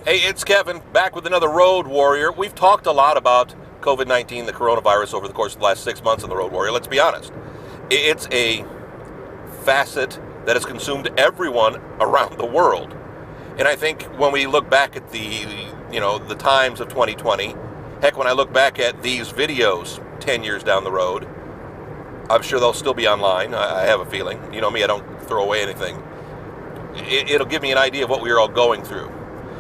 Hey, it's Kevin, back with another Road Warrior. We've talked a lot about COVID-19, the coronavirus, over the course of the last 6 months on the Road Warrior. Let's be honest. It's a facet that has consumed everyone around the world. And I think when we look back at the times of 2020, heck, when I look back at these videos 10 years down the road, I'm sure they'll still be online. I have a feeling. You know me, I don't throw away anything. It'll give me an idea of what we were all going through.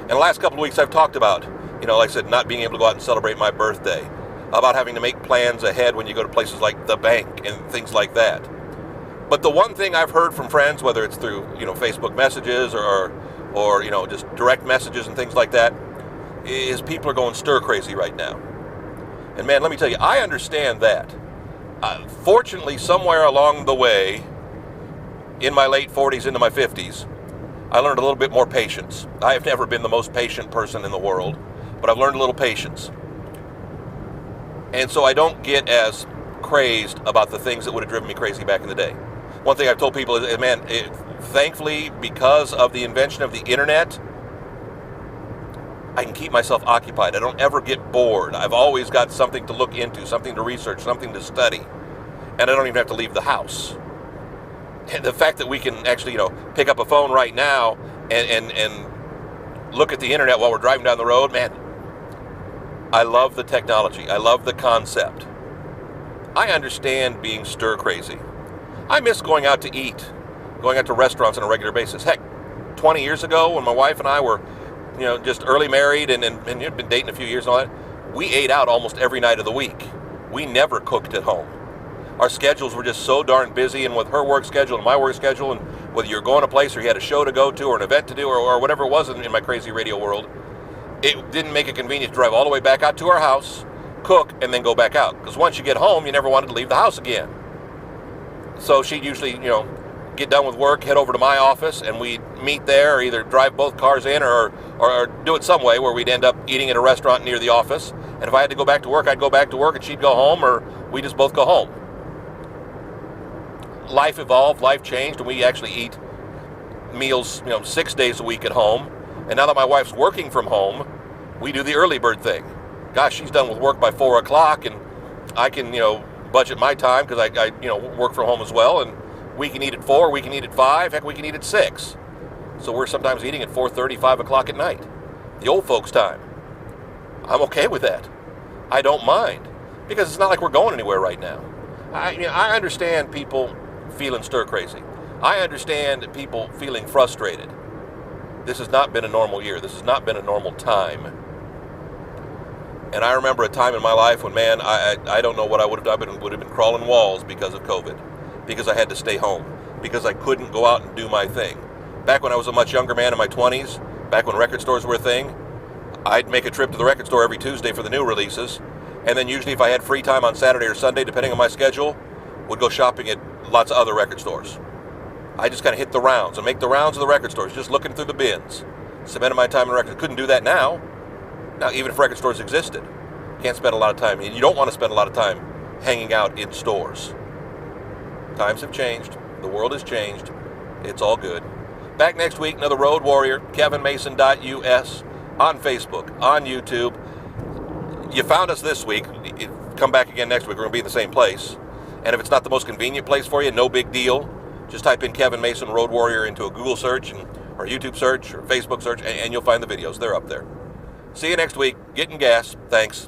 In the last couple of weeks, I've talked about, like I said, not being able to go out and celebrate my birthday, about having to make plans ahead when you go to places like the bank and things like that. But the one thing I've heard from friends, whether it's through, Facebook messages or just direct messages and things like that, is people are going stir crazy right now. And man, let me tell you, I understand that. Fortunately, somewhere along the way, in my late 40s into my 50s, I learned a little bit more patience. I have never been the most patient person in the world, but I've learned a little patience. And so I don't get as crazed about the things that would have driven me crazy back in the day. One thing I've told people is, man, thankfully, because of the invention of the internet, I can keep myself occupied. I don't ever get bored. I've always got something to look into, something to research, something to study. And I don't even have to leave the house. And the fact that we can actually, pick up a phone right now and look at the internet while we're driving down the road, man, I love the technology. I love the concept. I understand being stir crazy. I miss going out to eat, going out to restaurants on a regular basis. Heck, 20 years ago when my wife and I were, just early married and you'd been dating a few years and all that, we ate out almost every night of the week. We never cooked at home. Our schedules were just so darn busy, and with her work schedule and my work schedule, and whether you're going to a place or you had a show to go to or an event to do or whatever it was in my crazy radio world, it didn't make it convenient to drive all the way back out to our house, cook, and then go back out. Because once you get home, you never wanted to leave the house again. So she'd usually, get done with work, head over to my office, and we'd meet there, or either drive both cars in or do it some way where we'd end up eating at a restaurant near the office. And if I had to go back to work, I'd go back to work and she'd go home, or we'd just both go home. Life evolved, life changed, and we actually eat meals, 6 days a week at home. And now that my wife's working from home, we do the early bird thing. Gosh, she's done with work by 4 o'clock, and I can, budget my time because I work from home as well. And we can eat at 4, we can eat at 5, heck, we can eat at 6. So we're sometimes eating at 4:30, 5 o'clock at night. The old folks' time. I'm okay with that. I don't mind, because it's not like we're going anywhere right now. I understand people feeling stir crazy. I understand people feeling frustrated. This has not been a normal year. This has not been a normal time. And I remember a time in my life when, man, I don't know what I would have done, but would have been crawling walls because of COVID, because I had to stay home, because I couldn't go out and do my thing. Back when I was a much younger man in my 20s, back when record stores were a thing, I'd make a trip to the record store every Tuesday for the new releases, and then usually if I had free time on Saturday or Sunday, depending on my schedule, would go shopping at lots of other record stores. I just kind of hit the rounds and make the rounds of the record stores, just looking through the bins, spending my time in records. Couldn't do that now. Now, even if record stores existed, can't spend a lot of time, and you don't want to spend a lot of time hanging out in stores. Times have changed. The world has changed. It's all good. Back next week, another Road Warrior, kevinmason.us, on Facebook, on YouTube. You found us this week. Come back again next week. We're going to be in the same place. And if it's not the most convenient place for you, no big deal. Just type in Kevin Mason Road Warrior into a Google search or YouTube search or Facebook search, and you'll find the videos. They're up there. See you next week. Getting gas. Thanks.